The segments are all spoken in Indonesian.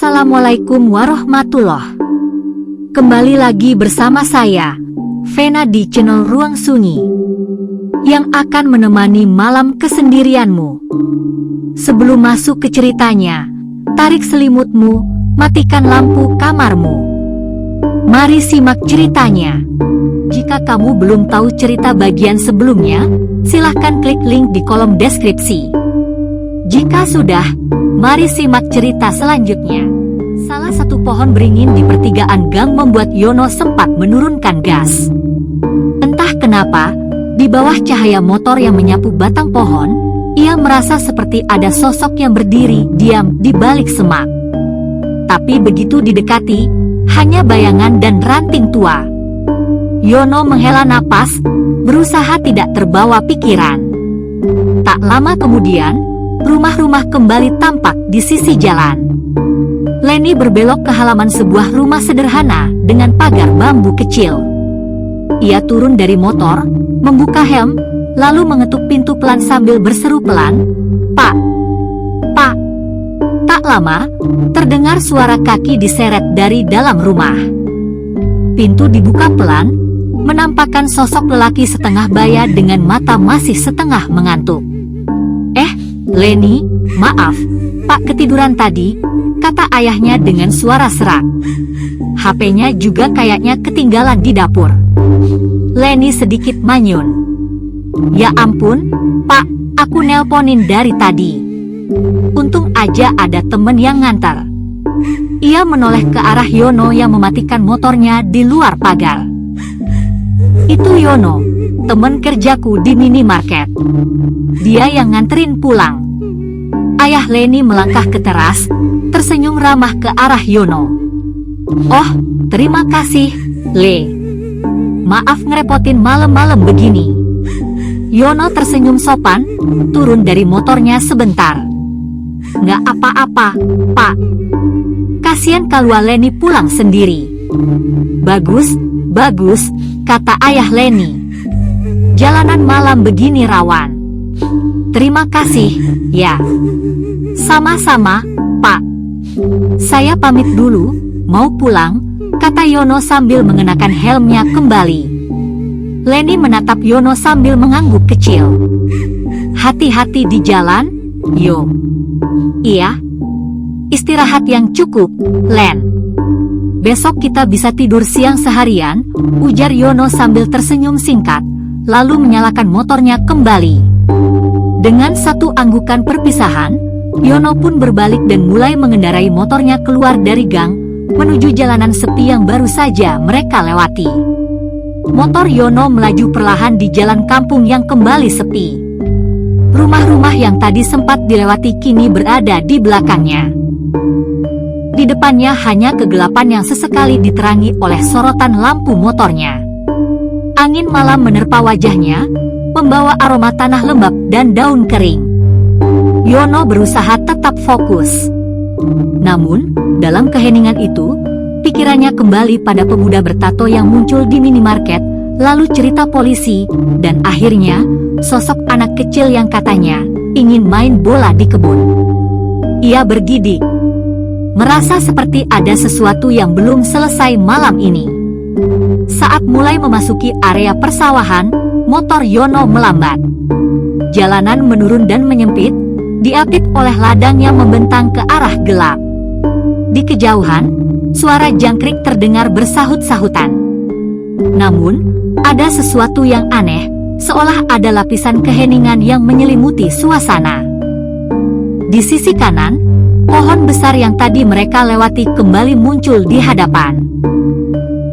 Assalamualaikum warahmatullah. Kembali lagi bersama saya, Vena di channel Ruang Sunyi, yang akan menemani malam kesendirianmu. Sebelum masuk ke ceritanya, tarik selimutmu, matikan lampu kamarmu. Mari simak ceritanya. Jika kamu belum tahu cerita bagian sebelumnya, silahkan klik link di kolom deskripsi. Jika sudah, mari simak cerita selanjutnya. Salah satu pohon beringin di pertigaan gang membuat Yono sempat menurunkan gas. Entah kenapa, di bawah cahaya motor yang menyapu batang pohon, ia merasa seperti ada sosok yang berdiri diam di balik semak. Tapi begitu didekati, hanya bayangan dan ranting tua. Yono menghela napas, berusaha tidak terbawa pikiran. Tak lama kemudian, rumah-rumah kembali tampak di sisi jalan. Leni berbelok ke halaman sebuah rumah sederhana dengan pagar bambu kecil. Ia turun dari motor, membuka helm, lalu mengetuk pintu pelan sambil berseru pelan, "Pak! Pak!" Tak lama, terdengar suara kaki diseret dari dalam rumah. Pintu dibuka pelan, menampakkan sosok lelaki setengah baya dengan mata masih setengah mengantuk. Leni, maaf, Pak ketiduran tadi," kata ayahnya dengan suara serak. HP-nya juga kayaknya ketinggalan di dapur. Leni sedikit manyun. "Ya ampun, Pak, aku nelponin dari tadi. Untung aja ada temen yang ngantar." Ia menoleh ke arah Yono yang mematikan motornya di luar pagar. "Itu Yono, temen kerjaku di minimarket. Dia yang nganterin pulang." Ayah Leni melangkah ke teras, tersenyum ramah ke arah Yono. "Oh, terima kasih, Le. Maaf ngerepotin malam-malam begini." Yono tersenyum sopan, turun dari motornya sebentar. "Nggak apa-apa, Pak. Kasian kalau Leni pulang sendiri." Bagus, kata ayah Leni. "Jalanan malam begini rawan." "Terima kasih, ya." "Sama-sama, Pak. Saya pamit dulu, mau pulang," kata Yono sambil mengenakan helmnya kembali. Leni menatap Yono sambil mengangguk kecil. "Hati-hati di jalan, Yo." "Iya. Istirahat yang cukup, Len. Besok kita bisa tidur siang seharian," ujar Yono sambil tersenyum singkat, lalu menyalakan motornya kembali. Dengan satu anggukan perpisahan, Yono pun berbalik dan mulai mengendarai motornya keluar dari gang, menuju jalanan sepi yang baru saja mereka lewati. Motor Yono melaju perlahan di jalan kampung yang kembali sepi. Rumah-rumah yang tadi sempat dilewati kini berada di belakangnya. Di depannya hanya kegelapan yang sesekali diterangi oleh sorotan lampu motornya. Angin malam menerpa wajahnya, membawa aroma tanah lembab dan daun kering. Yono berusaha tetap fokus. Namun, dalam keheningan itu, pikirannya kembali pada pemuda bertato yang muncul di minimarket, lalu cerita polisi, dan akhirnya, sosok anak kecil yang katanya ingin main bola di kebun. Ia bergidik, merasa seperti ada sesuatu yang belum selesai malam ini. Saat mulai memasuki area persawahan, motor Yono melambat. Jalanan menurun dan menyempit, diapit oleh ladang yang membentang ke arah gelap. Di kejauhan, suara jangkrik terdengar bersahut-sahutan. Namun, ada sesuatu yang aneh, seolah ada lapisan keheningan yang menyelimuti suasana. Di sisi kanan, pohon besar yang tadi mereka lewati kembali muncul di hadapan.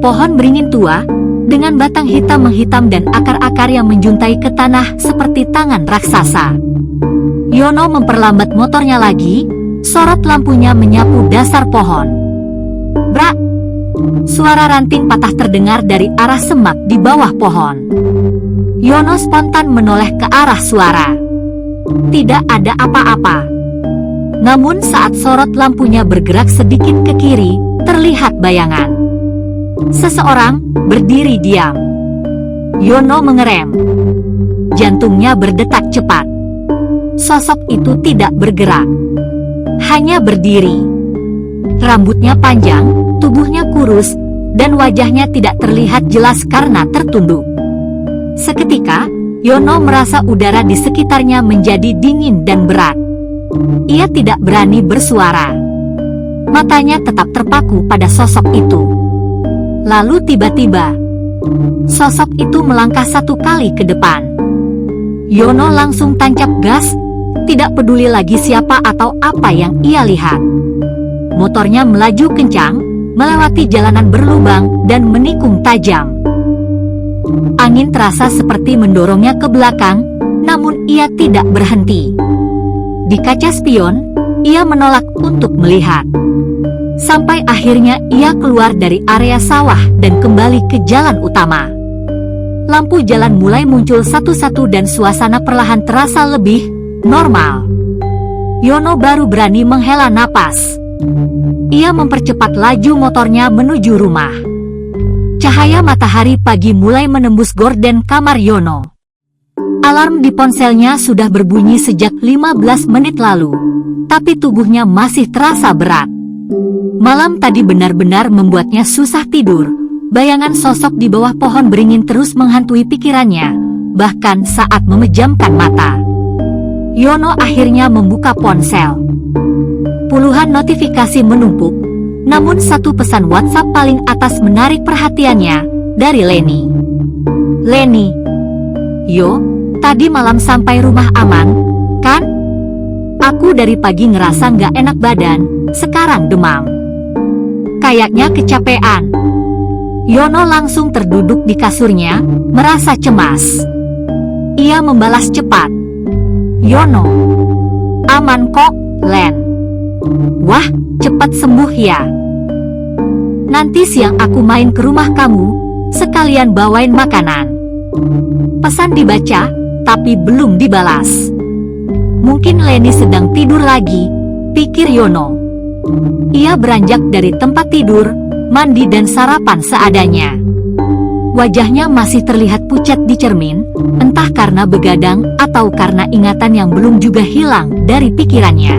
Pohon beringin tua, dengan batang hitam menghitam dan akar-akar yang menjuntai ke tanah seperti tangan raksasa. Yono memperlambat motornya lagi, sorot lampunya menyapu dasar pohon. Brak! Suara ranting patah terdengar dari arah semak di bawah pohon. Yono spontan menoleh ke arah suara. Tidak ada apa-apa. Namun saat sorot lampunya bergerak sedikit ke kiri, terlihat bayangan. Seseorang berdiri diam. Yono mengerem. Jantungnya berdetak cepat. Sosok itu tidak bergerak, hanya berdiri. Rambutnya panjang, tubuhnya kurus, dan wajahnya tidak terlihat jelas karena tertunduk. Seketika, Yono merasa udara di sekitarnya menjadi dingin dan berat. Ia tidak berani bersuara. Matanya tetap terpaku pada sosok itu. Lalu tiba-tiba, sosok itu melangkah 1 kali ke depan. Yono langsung tancap gas, tidak peduli lagi siapa atau apa yang ia lihat. Motornya melaju kencang, melewati jalanan berlubang dan menikung tajam. Angin terasa seperti mendorongnya ke belakang, namun ia tidak berhenti. Di kaca spion, ia menolak untuk melihat. Sampai akhirnya ia keluar dari area sawah dan kembali ke jalan utama. Lampu jalan mulai muncul satu-satu dan suasana perlahan terasa lebih normal. Yono baru berani menghela napas. Ia mempercepat laju motornya menuju rumah. Cahaya matahari pagi mulai menembus gorden kamar Yono. Alarm di ponselnya sudah berbunyi sejak 15 menit lalu, tapi tubuhnya masih terasa berat. Malam tadi benar-benar membuatnya susah tidur. Bayangan sosok di bawah pohon beringin terus menghantui pikirannya, bahkan saat memejamkan mata. Yono akhirnya membuka ponsel. Puluhan notifikasi menumpuk, namun satu pesan WhatsApp paling atas menarik perhatiannya, dari Leni. Leni, "Yo, tadi malam sampai rumah aman, kan? Aku dari pagi ngerasa nggak enak badan, sekarang demam. Kayaknya kecapean." Yono langsung terduduk di kasurnya, merasa cemas. Ia membalas cepat. "Yono, aman kok, Len. Wah, cepat sembuh ya. Nanti siang aku main ke rumah kamu, sekalian bawain makanan." Pesan dibaca, tapi belum dibalas. Mungkin Leni sedang tidur lagi, pikir Yono. Ia beranjak dari tempat tidur, mandi dan sarapan seadanya. Wajahnya masih terlihat pucat di cermin, entah karena begadang atau karena ingatan yang belum juga hilang dari pikirannya.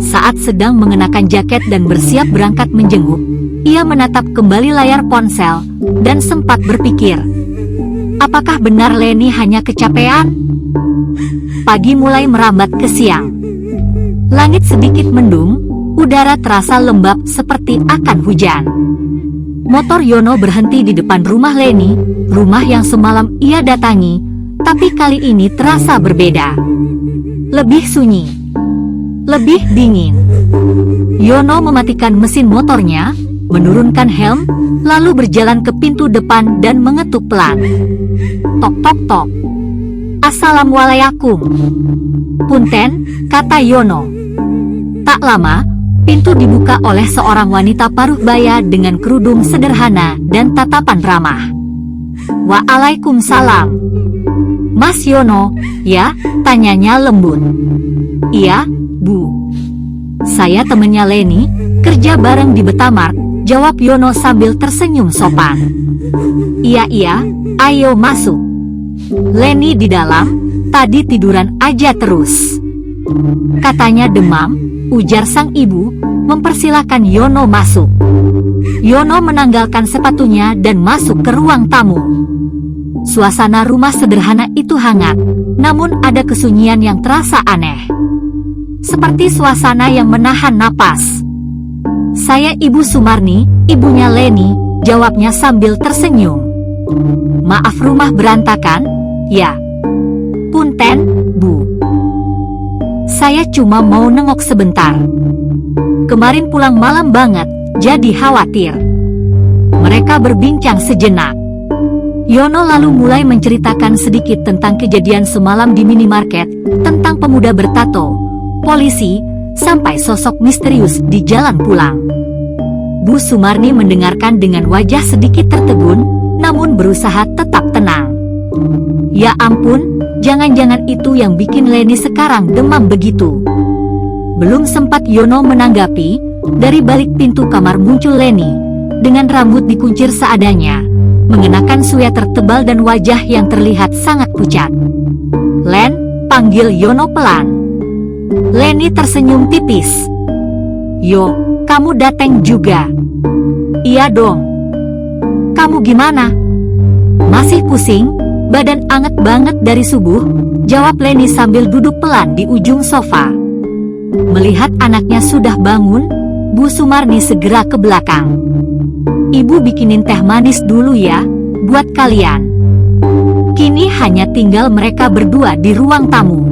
Saat sedang mengenakan jaket dan bersiap berangkat menjenguk, ia menatap kembali layar ponsel dan sempat berpikir, apakah benar Leni hanya kecapean? Pagi mulai merambat ke siang. Langit sedikit mendung, udara terasa lembab seperti akan hujan. Motor Yono berhenti di depan rumah Leni, rumah yang semalam ia datangi, tapi kali ini terasa berbeda. Lebih sunyi, lebih dingin. Yono mematikan mesin motornya, menurunkan helm, lalu berjalan ke pintu depan dan mengetuk pelan. Tok tok tok. "Assalamualaikum." "Punten," kata Yono. Tak lama, pintu dibuka oleh seorang wanita paruh baya dengan kerudung sederhana dan tatapan ramah. "Waalaikumsalam. Mas Yono, ya?" tanyanya lembut. "Iya, Bu. Saya temennya Leni, kerja bareng di Betamar," jawab Yono sambil tersenyum sopan. Iya, ayo masuk." "Leni di dalam, tadi tiduran aja terus. Katanya demam," ujar sang ibu, mempersilahkan Yono masuk. Yono menanggalkan sepatunya dan masuk ke ruang tamu. Suasana rumah sederhana itu hangat, namun ada kesunyian yang terasa aneh. Seperti suasana yang menahan napas. "Saya Ibu Sumarni, ibunya Leni," jawabnya sambil tersenyum. "Maaf rumah berantakan, ya?" "Punten, Bu. Saya cuma mau nengok sebentar. Kemarin pulang malam banget, jadi khawatir." Mereka berbincang sejenak. Yono lalu mulai menceritakan sedikit tentang kejadian semalam di minimarket, tentang pemuda bertato, polisi, sampai sosok misterius di jalan pulang. Bu Sumarni mendengarkan dengan wajah sedikit tertegun, namun berusaha tetap tenang. "Ya ampun, jangan-jangan itu yang bikin Leni sekarang demam begitu." Belum sempat Yono menanggapi, dari balik pintu kamar muncul Leni, dengan rambut dikuncir seadanya, mengenakan sweater tebal dan wajah yang terlihat sangat pucat. "Len," panggil Yono pelan. Leni tersenyum tipis. "Yo," kamu datang juga? Iya dong. Kamu gimana? Masih pusing? Badan anget banget dari subuh, jawab Leni sambil duduk pelan di ujung sofa. Melihat anaknya sudah bangun, Bu Sumarni segera ke belakang. Ibu bikinin teh manis dulu ya, buat kalian. Kini hanya tinggal mereka berdua di ruang tamu.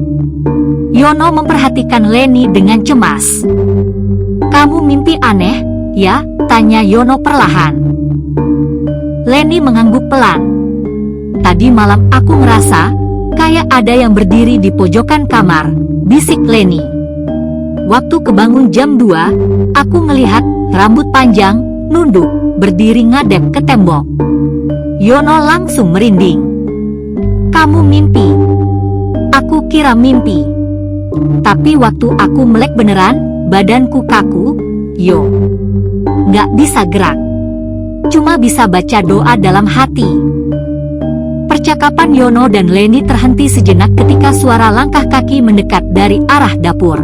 Yono memperhatikan Leni dengan cemas. Kamu mimpi aneh, ya? Tanya Yono perlahan. Leni mengangguk pelan. Tadi malam aku ngerasa kayak ada yang berdiri di pojokan kamar, bisik Leni. Waktu kebangun jam 2, aku ngelihat rambut panjang, nunduk, berdiri ngadep ke tembok. Yono langsung merinding. Kamu mimpi? Aku kira mimpi. Tapi waktu aku melek beneran, badanku kaku, yo. Nggak bisa gerak. Cuma bisa baca doa dalam hati. Percakapan Yono dan Leni terhenti sejenak ketika suara langkah kaki mendekat dari arah dapur.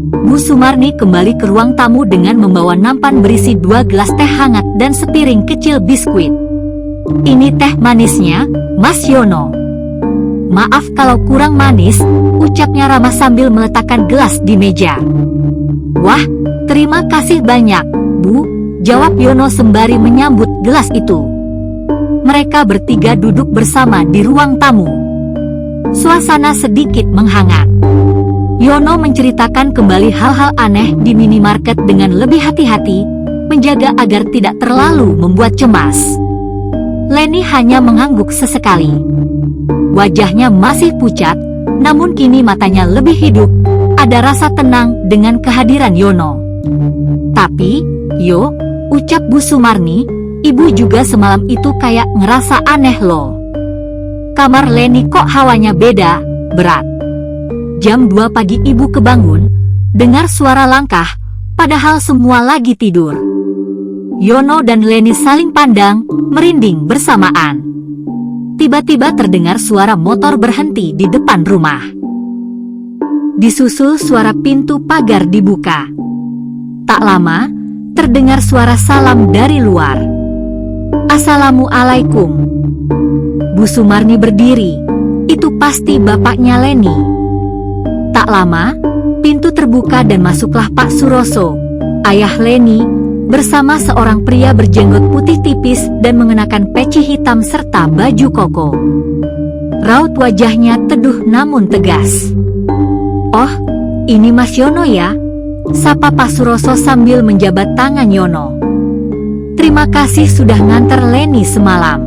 Bu Sumarni kembali ke ruang tamu dengan membawa nampan berisi 2 gelas teh hangat dan sepiring kecil biskuit. Ini teh manisnya, Mas Yono. Maaf kalau kurang manis, ucapnya ramah sambil meletakkan gelas di meja. Wah, terima kasih banyak, Bu, jawab Yono sembari menyambut gelas itu. Mereka bertiga duduk bersama di ruang tamu. Suasana sedikit menghangat. Yono menceritakan kembali hal-hal aneh di minimarket dengan lebih hati-hati, menjaga agar tidak terlalu membuat cemas. Leni hanya mengangguk sesekali. Wajahnya masih pucat, namun kini matanya lebih hidup, ada rasa tenang dengan kehadiran Yono. Tapi, yo, ucap Bu Sumarni, ibu juga semalam itu kayak ngerasa aneh loh. Kamar Leni kok hawanya beda, berat. Jam 2 pagi ibu kebangun, dengar suara langkah, padahal semua lagi tidur. Yono dan Leni saling pandang, merinding bersamaan. Tiba-tiba terdengar suara motor berhenti di depan rumah. Disusul suara pintu pagar dibuka. Tak lama, terdengar suara salam dari luar. Assalamualaikum. Bu Sumarni berdiri, itu pasti bapaknya Leni. Tak lama, pintu terbuka dan masuklah Pak Suroso, ayah Leni, bersama seorang pria berjenggot putih tipis dan mengenakan peci hitam serta baju koko. Raut wajahnya teduh namun tegas. Oh, ini Mas Yono ya? Sapa Pak Suroso sambil menjabat tangan Yono. Terima kasih sudah nganter Leni semalam.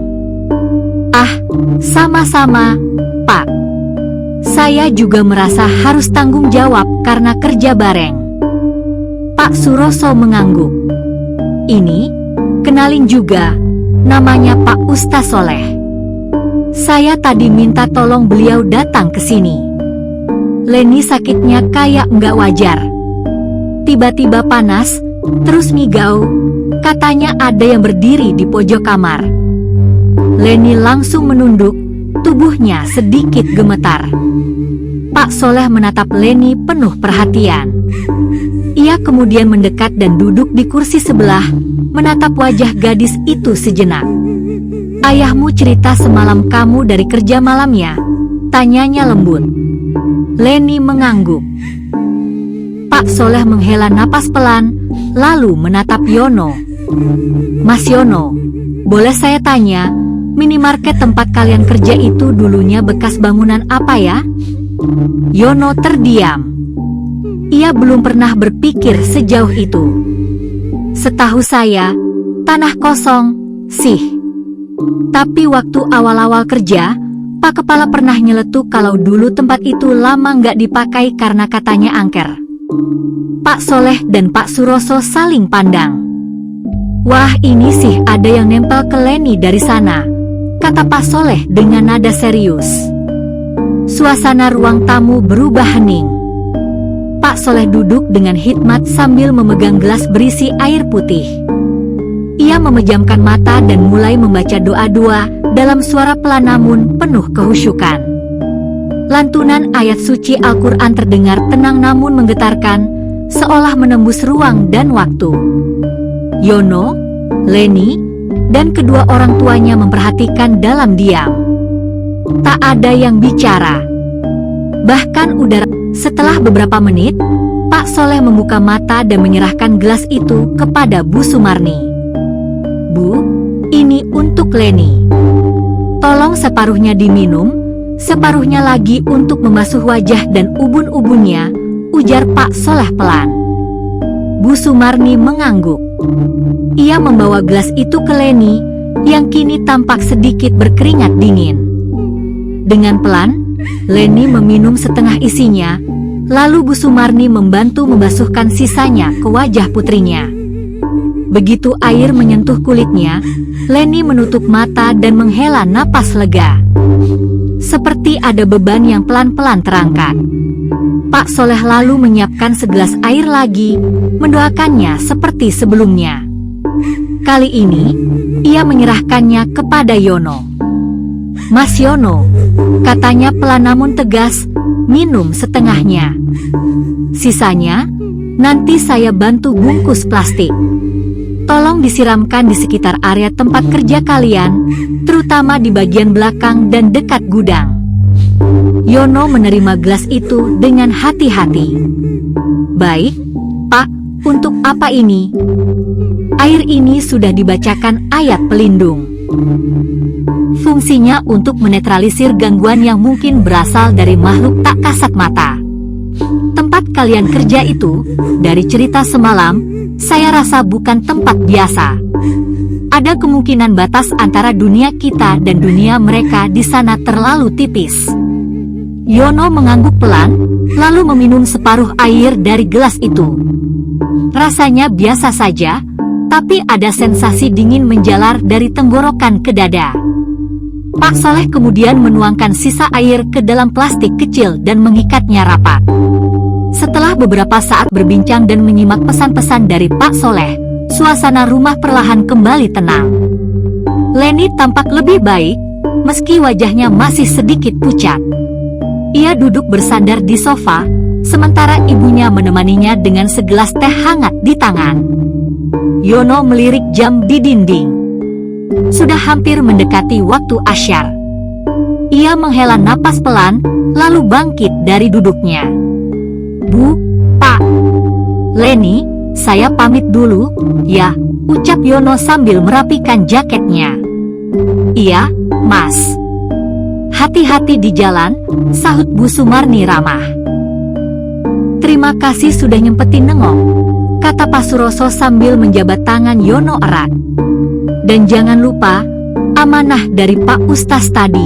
Ah, sama-sama, Pak. Saya juga merasa harus tanggung jawab karena kerja bareng. Pak Suroso mengangguk. Ini, kenalin juga, namanya Pak Ustaz Soleh. Saya tadi minta tolong beliau datang ke sini. Leni sakitnya kayak nggak wajar. Tiba-tiba panas, terus ngigau, katanya ada yang berdiri di pojok kamar. Leni langsung menunduk, tubuhnya sedikit gemetar. Pak Soleh menatap Leni penuh perhatian. Ia kemudian mendekat dan duduk di kursi sebelah, menatap wajah gadis itu sejenak. Ayahmu cerita semalam kamu dari kerja malamnya? Tanyanya lembut. Leni mengangguk. Pak Soleh menghela napas pelan, lalu menatap Yono. Mas Yono, boleh saya tanya, minimarket tempat kalian kerja itu dulunya bekas bangunan apa ya? Yono terdiam. Ia belum pernah berpikir sejauh itu. Setahu saya, tanah kosong, sih. Tapi waktu awal-awal kerja, Pak Kepala pernah nyeletuk kalau dulu tempat itu lama nggak dipakai karena katanya angker. Pak Soleh dan Pak Suroso saling pandang. Wah, ini sih ada yang nempel ke Leni dari sana, kata Pak Soleh dengan nada serius. Suasana ruang tamu berubah hening. Pak Soleh duduk dengan hikmat sambil memegang gelas berisi air putih. Ia memejamkan mata dan mulai membaca doa-doa dalam suara pelan namun penuh kehusyukan. Lantunan ayat suci Al-Quran terdengar tenang namun menggetarkan, seolah menembus ruang dan waktu. Yono, Leni, dan kedua orang tuanya memperhatikan dalam diam. Tak ada yang bicara. Bahkan udara. Setelah beberapa menit, Pak Soleh membuka mata dan menyerahkan gelas itu kepada Bu Sumarni. "Bu, ini untuk Leni. Tolong separuhnya diminum, separuhnya lagi untuk membasuh wajah dan ubun-ubunnya," ujar Pak Soleh pelan. Bu Sumarni mengangguk. Ia membawa gelas itu ke Leni, yang kini tampak sedikit berkeringat dingin. Dengan pelan, Leni meminum setengah isinya, lalu Bu Sumarni membantu membasuhkan sisanya ke wajah putrinya. Begitu air menyentuh kulitnya, Leni menutup mata dan menghela napas lega. Seperti ada beban yang pelan-pelan terangkat. Pak Soleh lalu menyiapkan segelas air lagi, mendoakannya seperti sebelumnya. Kali ini, ia menyerahkannya kepada Yono. "Mas Yono," katanya pelan namun tegas, "minum setengahnya. Sisanya, nanti saya bantu bungkus plastik. Tolong disiramkan di sekitar area tempat kerja kalian, terutama di bagian belakang dan dekat gudang." Yono menerima gelas itu dengan hati-hati. "Baik, Pak, untuk apa ini?" "Air ini sudah dibacakan ayat pelindung. Fungsinya untuk menetralisir gangguan yang mungkin berasal dari makhluk tak kasat mata. Tempat kalian kerja itu, dari cerita semalam, saya rasa bukan tempat biasa. Ada kemungkinan batas antara dunia kita dan dunia mereka di sana terlalu tipis." Yono mengangguk pelan, lalu meminum separuh air dari gelas itu. Rasanya biasa saja, tapi ada sensasi dingin menjalar dari tenggorokan ke dada. Pak Soleh kemudian menuangkan sisa air ke dalam plastik kecil dan mengikatnya rapat. Setelah beberapa saat berbincang dan menyimak pesan-pesan dari Pak Soleh, suasana rumah perlahan kembali tenang. Leni tampak lebih baik, meski wajahnya masih sedikit pucat. Ia duduk bersandar di sofa, sementara ibunya menemaninya dengan segelas teh hangat di tangan. Yono melirik jam di dinding. Sudah hampir mendekati waktu asyar. Ia menghela napas pelan, lalu bangkit dari duduknya. "Bu, Pak, Leni, saya pamit dulu, ya," ucap Yono sambil merapikan jaketnya. "Iya, Mas. Hati-hati di jalan," sahut Bu Sumarni ramah. "Terima kasih sudah nyempetin nengok," kata Pak Suroso sambil menjabat tangan Yono erat. "Dan jangan lupa, amanah dari Pak Ustaz tadi."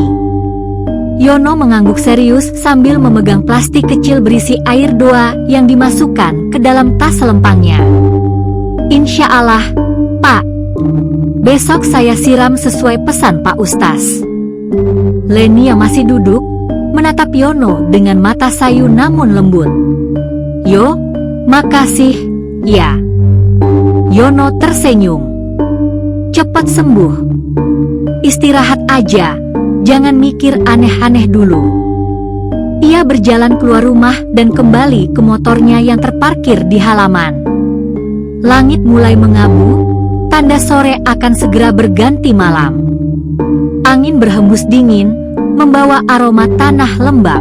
Yono mengangguk serius sambil memegang plastik kecil berisi air doa yang dimasukkan ke dalam tas selempangnya. "Insya Allah, Pak. Besok saya siram sesuai pesan Pak Ustaz." Leni yang masih duduk, menatap Yono dengan mata sayu namun lembut. "Yo, makasih, ya." Yono tersenyum. "Cepat sembuh. Istirahat aja, jangan mikir aneh-aneh dulu." Ia berjalan keluar rumah dan kembali ke motornya yang terparkir di halaman. Langit mulai mengabu, tanda sore akan segera berganti malam. Angin berhembus dingin, membawa aroma tanah lembab.